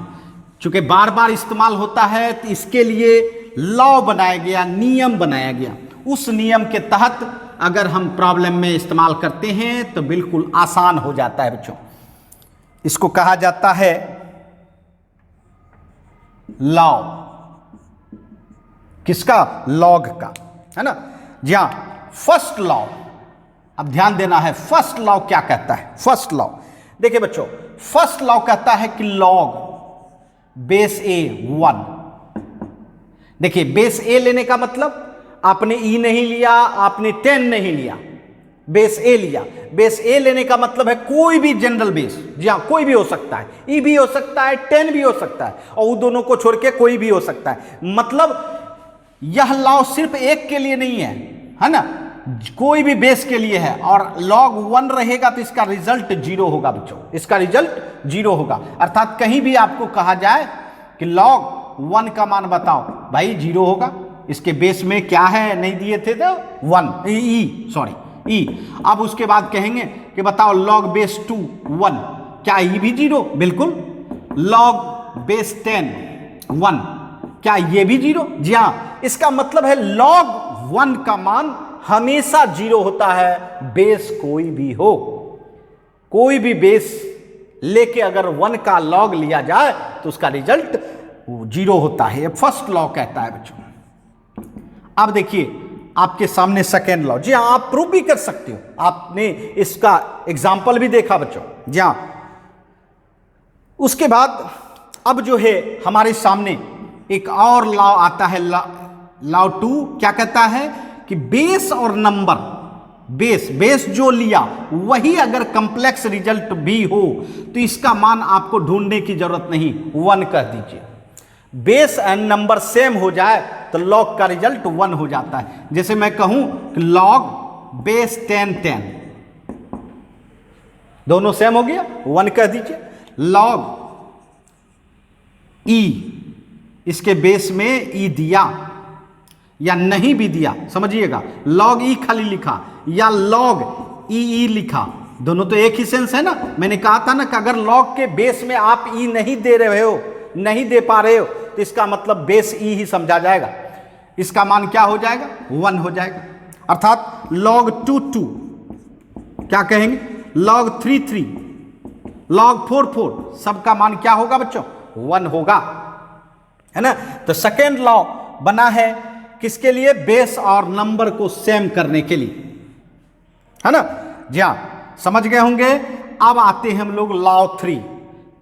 चूंकि बार बार इस्तेमाल होता है तो इसके लिए लॉ बनाया गया, नियम बनाया गया। उस नियम के तहत अगर हम प्रॉब्लम में इस्तेमाल करते हैं तो बिल्कुल आसान हो जाता है बच्चों। इसको कहा जाता है लॉ, किसका? लॉग का, है ना। जी हां, फर्स्ट लॉ, अब ध्यान देना है, फर्स्ट लॉ क्या कहता है? फर्स्ट लॉ देखिए बच्चों, फर्स्ट लॉ कहता है कि लॉग बेस ए 1। देखिए, बेस ए लेने का मतलब आपने ई नहीं लिया, आपने 10 नहीं लिया, बेस ए लिया। बेस ए लेने का मतलब है कोई भी जनरल बेस। जी हां, कोई भी हो सकता है, ई भी हो सकता है, 10 भी हो सकता है, और उन दोनों को छोड़ के कोई भी हो सकता है। मतलब यह लॉ सिर्फ एक के लिए नहीं है ना, कोई भी बेस के लिए है। और log 1 रहेगा तो इसका रिजल्ट 0 होगा बच्चों, इसका रिजल्ट 0 होगा। अर्थात कहीं भी आपको कहा जाए कि log 1 का मान बताओ, भाई 0 होगा। इसके बेस में क्या है, नहीं दिए थे तो 1 ई। अब उसके बाद कहेंगे कि बताओ log बेस 2 1, क्या ई भी 0? बिल्कुल। log बेस 10 1, क्या ये भी 0? जी हां, इसका मतलब है log 1 का मान हमेशा 0 होता है, बेस कोई भी हो। कोई भी बेस लेके अगर 1 का log लिया जाए तो उसका रिजल्ट 0 होता है। फर्स्ट लॉ कहता है बच्चों। अब देखिए आपके सामने सेकेंड लॉ। जी हां, आप प्रूव भी कर सकते हो, आपने इसका एग्जाम्पल भी देखा बच्चों। जी हां, उसके बाद अब जो है हमारे सामने एक और लॉ आता है, लॉ 2। क्या कहता है कि बेस और नंबर, बेस जो लिया वही अगर कंप्लेक्स रिजल्ट भी हो तो इसका मान आपको ढूंढने की जरूरत नहीं, 1 कह दीजिए। बेस एंड नंबर सेम हो जाए तो लॉग का रिजल्ट 1 हो जाता है। जैसे मैं कहूं कि लॉग बेस 10 10, दोनों सेम हो गया, 1 कह दीजिए। लॉग ई, इसके बेस में ई दिया या नहीं भी दिया, समझिएगा, लॉग ई खाली लिखा या लॉग ई लिखा, दोनों तो एक ही सेंस है ना। मैंने कहा था ना कि अगर लॉग के बेस में आप ई नहीं दे रहे हो, नहीं दे पा रहे हो, तो इसका मतलब बेस ई ही समझा जाएगा। इसका मान क्या हो जाएगा, 1 हो जाएगा। अर्थात log 2 क्या कहेंगे, log 3 log 4 सबका मान क्या होगा बच्चों, 1 होगा, है ना। तो सेकेंड लॉ बना है किसके लिए, बेस और नंबर को सेम करने के लिए, है ना। जी हाँ, समझ गए होंगे। अब आते हैं हम लोग लॉ 3।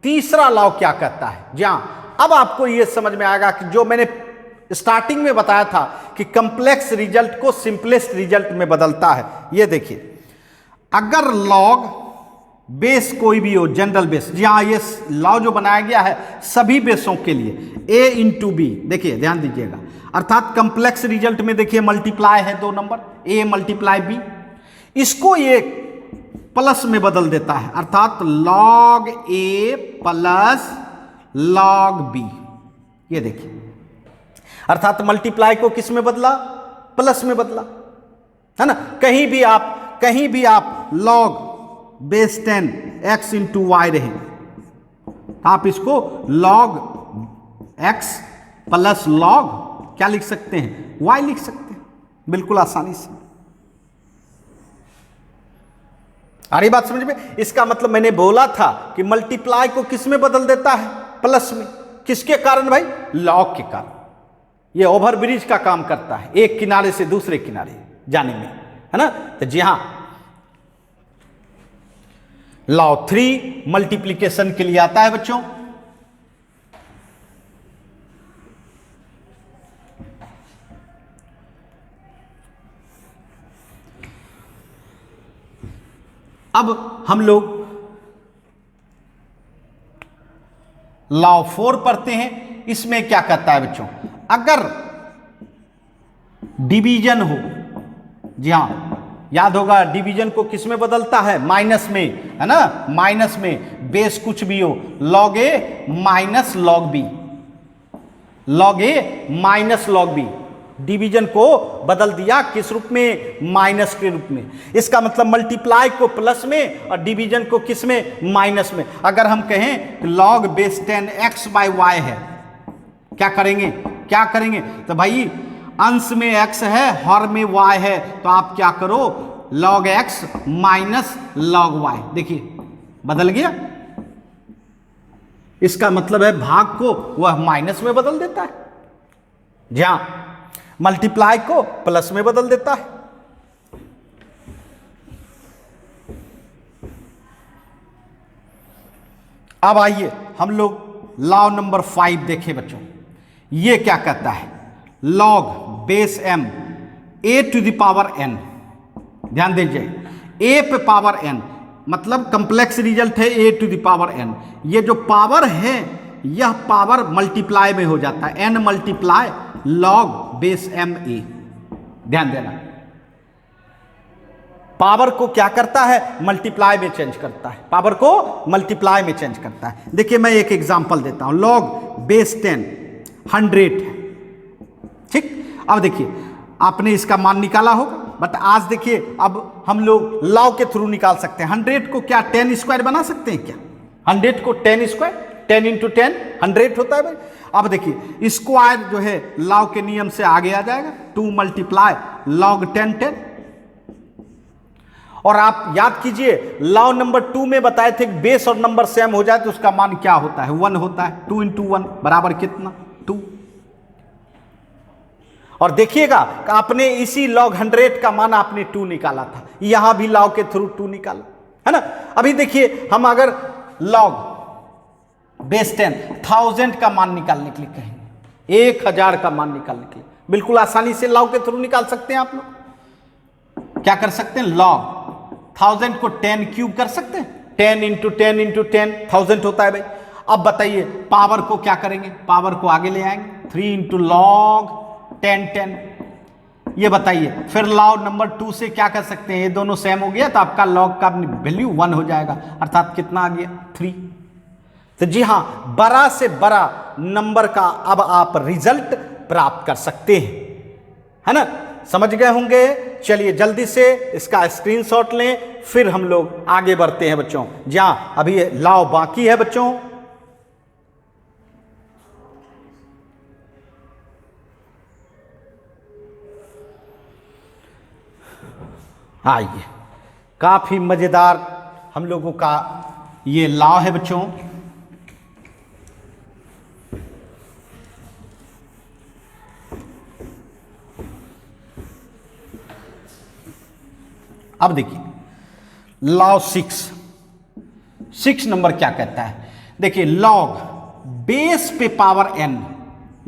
तीसरा लॉ क्या कहता है, जी हाँ, अब आपको यह समझ में आएगा कि जो मैंने स्टार्टिंग में बताया था कि कंप्लेक्स रिजल्ट को सिंपलेस्ट रिजल्ट में बदलता है। ये देखिए, अगर लॉग बेस कोई भी हो, जनरल बेस, जी हाँ, ये लॉ जो बनाया गया है सभी बेसों के लिए, a इंटू बी, देखिए ध्यान दीजिएगा, अर्थात कंप्लेक्स रिजल्ट में देखिए मल्टीप्लाई है 2 नंबर, a मल्टीप्लाई b, इसको ये प्लस में बदल देता है, अर्थात log a plus log b। ये देखिए, अर्थात मल्टीप्लाई को किस में बदला, प्लस में बदला, है ना। कहीं भी आप log base 10 x into y रहे, आप इसको log x प्लस log क्या लिख सकते हैं, y लिख सकते हैं, बिल्कुल आसानी से। आ रही बात समझ में। इसका मतलब मैंने बोला था कि मल्टीप्लाई को किस में बदल देता है, प्लस में। किसके कारण भाई, लॉग के कारण। ये ओवरब्रिज का काम करता है, एक किनारे से दूसरे किनारे जाने में, है ना। तो जी हां, लॉ 3 मल्टीप्लिकेशन के लिए आता है बच्चों। अब हम लोग लॉ 4 पढ़ते हैं। इसमें क्या कहता है बच्चों, अगर डिवीजन हो, जी हां, याद होगा डिवीजन को किस में बदलता है, माइनस में, है ना। माइनस में बेस कुछ भी हो, log a minus log b, log a minus log b, division को बदल दिया किस रूप में, माइनस के रूप में। इसका मतलब मल्टीप्लाई को प्लस में और डिवीजन को किस में, माइनस में। अगर हम कहें log base 10 x by y है, क्या करेंगे, तो भाई अंश में x है, हर में y है, तो आप क्या करो, log x minus log y, देखिए बदल गया। इसका मतलब है भाग को वह माइनस में बदल देता है, जी हां, मल्टीप्लाई को प्लस में बदल देता है। अब आइए हम लोग लॉ नंबर 5 देखें बच्चों। ये क्या कहता है, log बेस m a to the power n, ध्यान दीजिए, a पे पावर n, मतलब कंप्लेक्स रिजल्ट है a to the power n। ये जो पावर है यह पावर मल्टीप्लाई में हो जाता है, n मल्टीप्लाई log बेस m a। ध्यान देना, पावर को क्या करता है, मल्टीप्लाई में चेंज करता है, पावर को मल्टीप्लाई में चेंज करता है। देखिए मैं एक एग्जांपल देता हूं, log बेस 10 100 है, ठीक। अब देखिए आपने इसका मान निकाला होगा, बट आज देखिए अब हम लोग लॉ के थ्रू निकाल सकते हैं। 100 को क्या 10 स्क्वायर बना सकते हैं क्या, 100 को 10 स्क्वायर, 10 इंटू 10 100 होता है भाई। अब देखिए स्क्वायर जो है लॉ के नियम से आगे आ जाएगा, 2 मल्टीप्लाई log 10 10। और आप याद कीजिए लॉ नंबर 2 में बताए थे कि बेस और नंबर सेम हो जाए तो उसका मान क्या होता है, 1 होता है। 2 इंटू 1 बराबर कितना, 2। और देखिएगा कि आपने इसी log 100 का मान आपने 2 निकाला था, यहां भी लॉ के थ्रू 2 निकाला, है ना। अभी देखिए हम अगर log बेस 10 1000 का मान निकालने के लिए कहेंगे, 1000 का मान निकालने के लिए, बिल्कुल आसानी से लॉ के थ्रू निकाल सकते हैं। आप लोग क्या कर सकते हैं, log 1000 को 10 क्यूब कर सकते हैं, 10 इंटू 10 इंटू 10 1000 होता है भाई। अब बताइए पावर को क्या करेंगे, पावर को आगे ले आएंगे, 3 इंटू log 10 10। ये बताइए फिर लॉग नंबर 2 से क्या कर सकते हैं, ये दोनों सेम हो गया तो आपका लॉग का वैल्यू 1 हो जाएगा, अर्थात कितना आ गया 3। तो जी हाँ, बड़ा से बड़ा नंबर का अब आप रिजल्ट प्राप्त कर सकते हैं, है ना। समझ गए होंगे। चलिए जल्दी से इसका स्क्रीनशॉट लें, फिर हम लोग आगे बढ़ते हैं बच्चों। जहां अभी लॉ बाकी है बच्चों। आइए, काफी मजेदार हम लोगों का ये लॉ है बच्चों। अब देखिए लॉ 6 नंबर क्या कहता है। देखिए लॉग बेस पे पावर n,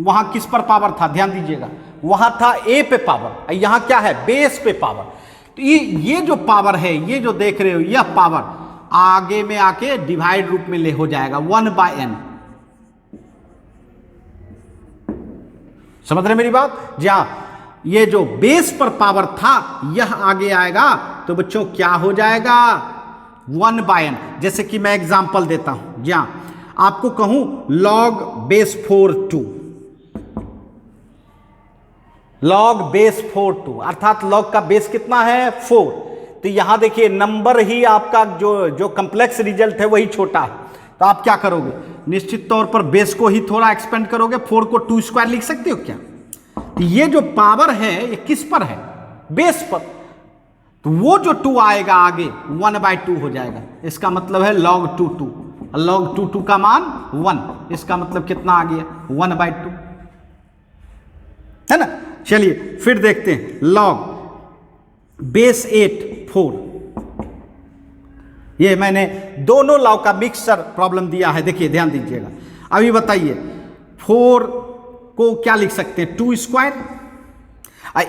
वहां किस पर पावर था, ध्यान दीजिएगा, वहां था a पे पावर, यहां क्या है बेस पे पावर। तो ये जो पावर है, ये जो देख रहे हो, यह पावर आगे में आके डिवाइड रूप में ले हो जाएगा 1/n। समझ रहे मेरी बात। जहां ये जो बेस पर पावर था यह आगे आएगा तो बच्चों क्या हो जाएगा 1/n। जैसे कि मैं एग्जांपल देता हूं, जहां आपको कहूं log बेस 4 2, log बेस 4 2, अर्थात log का बेस कितना है 4। तो यहां देखिए नंबर ही आपका जो कॉम्प्लेक्स रिजल्ट है वही छोटा है। तो आप क्या करोगे, निश्चित तौर पर बेस को ही थोड़ा एक्सपेंड करोगे। 4 को 2 स्क्वायर लिख सकते हो क्या। तो ये जो पावर है ये किस पर है, बेस पर। तो वो जो 2 आएगा आगे 1/2 हो जाएगा। इसका मतलब है log 2 2, log 2 2 का मान 1, इसका मतलब कितना आ गया 1/2, है ना। चलिए फिर देखते हैं log बेस 8 4। ये मैंने दोनों लॉ का मिक्सचर प्रॉब्लम दिया है, देखिए ध्यान दीजिएगा। अभी बताइए 4 को क्या लिख सकते हैं 2 स्क्वायर,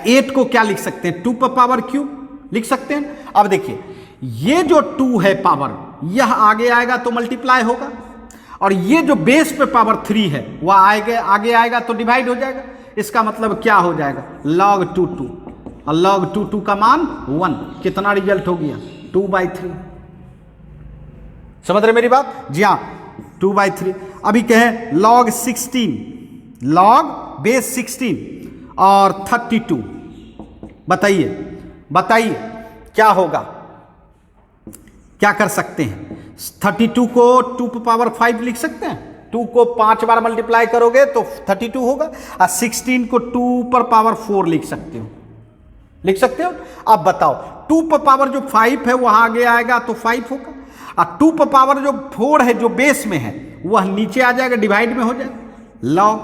8 को क्या लिख सकते हैं 2 पर पावर क्यूब लिख सकते हैं। अब देखिए ये जो 2 है पावर, यह आगे आएगा तो मल्टीप्लाई होगा, और ये जो बेस पे पावर 3 है वह आगे आएगा तो डिवाइड हो जाएगा। इसका मतलब क्या हो जाएगा log 2 2, और log 2 2 का मान 1, कितना रिजल्ट हो गया 2/3। समझ रहे मेरी बात। जी हाँ 2/3। अभी कहें log 16, log बेस 16 और 32, बताइए क्या होगा, क्या कर सकते हैं। 32 को 2 पर पावर 5 लिख सकते हैं, 2 को 5 बार मल्टीप्लाई करोगे तो 32 होगा, और 16 को 2 पर पावर 4 लिख सकते हो। अब बताओ 2 पर पावर जो 5 है वह आगे आएगा तो 5 होगा, और 2 पर पावर जो 4 है जो बेस में है वह नीचे आ जाएगा, डिवाइड में हो जाएगा log।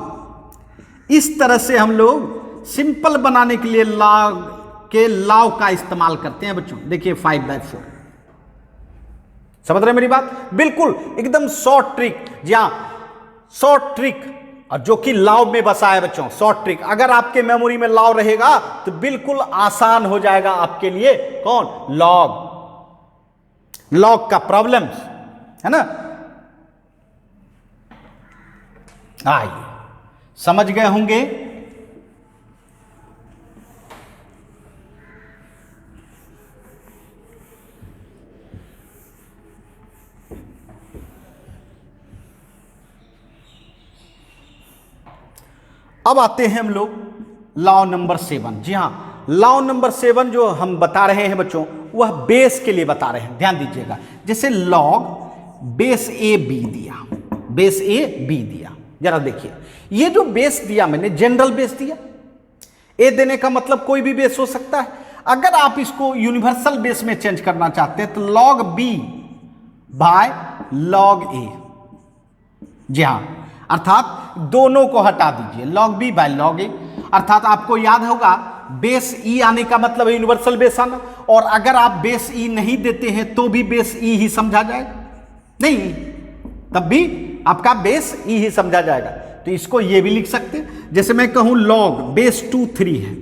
इस तरह से हम लोग सिंपल बनाने के लिए log के लॉ का इस्तेमाल करते हैं बच्चों। देखिए 5/4, समझ रहे मेरी बात, बिल्कुल एकदम शॉर्ट ट्रिक। जी हाँ शॉर्ट ट्रिक, और जो कि लॉ में बसा है बच्चों, शॉर्ट ट्रिक। अगर आपके मेमोरी में लॉ रहेगा तो बिल्कुल आसान हो जाएगा आपके लिए कौन लॉग का प्रॉब्लम्स, है ना। आइए समझ गए होंगे। अब आते हैं हम लोग लॉ नंबर 7। जी हां लॉ नंबर 7 जो हम बता रहे हैं बच्चों वह बेस के लिए बता रहे हैं, ध्यान दीजिएगा। जैसे log बेस ए बी दिया, जरा देखिए ये जो बेस दिया मैंने जनरल बेस दिया। ए देने का मतलब कोई भी बेस हो सकता है। अगर आप इसको यूनिवर्सल बेस में चेंज करना चाहते हैं तो log b by log a। जी हां, अर्थात दोनों को हटा दीजिए, log b by log a। अर्थात आपको याद होगा बेस ई आने का मतलब है यूनिवर्सल बेस आना, और अगर आप बेस ई नहीं देते हैं तो भी बेस ई ही समझा जाएगा, नहीं तब भी आपका बेस ई ही समझा जाएगा। तो इसको ये भी लिख सकते हैं, जैसे मैं कहूं log बेस 2 3 है,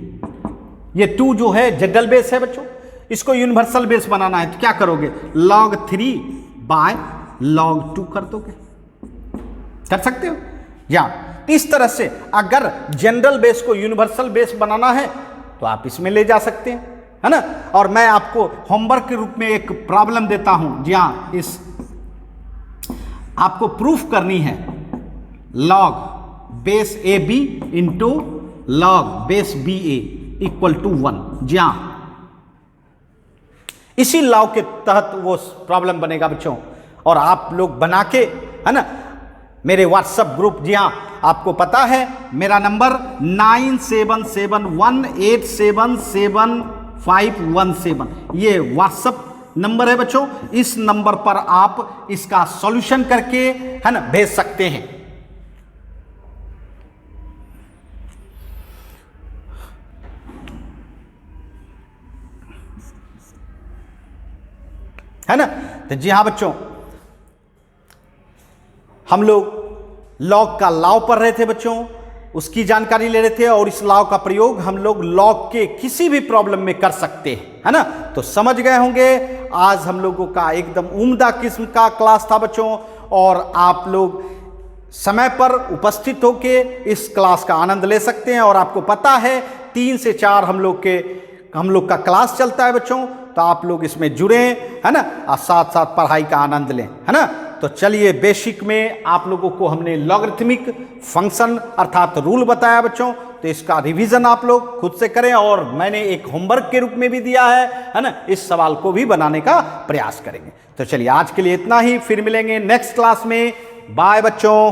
ये 2 जो है जनरल बेस है बच्चों, इसको यूनिवर्सल बेस बनाना है तो क्या करोगे log 3 बाय log 2 कर दोगे, कर सकते हो। या इस तरह से अगर जनरल बेस को यूनिवर्सल बेस बनाना है तो आप इसमें ले जा सकते हैं, है ना। और मैं आपको होमवर्क के रूप में एक प्रॉब्लम देता हूं, जी हाँ, इस आपको प्रूफ करनी है log base a b into log base b a equal to 1। जी हाँ, इसी लॉ के तहत वो प्रॉब्लम बनेगा बच्चों, और आप लोग बना के, है ना, मेरे व्हाट्सएप ग्रुप, जी हाँ, आपको पता है मेरा नंबर 9771877517, ये व्हाट्सएप नंबर है बच्चों। इस नंबर पर आप इसका सॉल्यूशन करके, है ना, भेज सकते हैं। है ना। तो जी हाँ बच्चों, हम लोग लॉग का लॉ पढ़ रहे थे बच्चों, उसकी जानकारी ले रहे थे, और इस लॉ का प्रयोग हम लोग लॉग के किसी भी प्रॉब्लम में कर सकते हैं, है ना। तो समझ गए होंगे। आज हम लोगों का एकदम उम्दा किस्म का क्लास था बच्चों, और आप लोग समय पर उपस्थित होके इस क्लास का आनंद ले सकते हैं। और आपको पता है 3 से 4 हम लोग का क्लास चलता है बच्चों, तो आप लोग इसमें जुड़े, है ना, और साथ साथ पढ़ाई का आनंद लें, है ना। तो चलिए, बेसिक में आप लोगों को हमने लॉगरिथमिक फंक्शन अर्थात रूल बताया बच्चों, तो इसका रिवीजन आप लोग खुद से करें, और मैंने एक होमवर्क के रूप में भी दिया है ना, इस सवाल को भी बनाने का प्रयास करेंगे। तो चलिए, आज के लिए इतना ही, फिर मिलेंगे नेक्स्ट क्लास में। बाय बच्चों।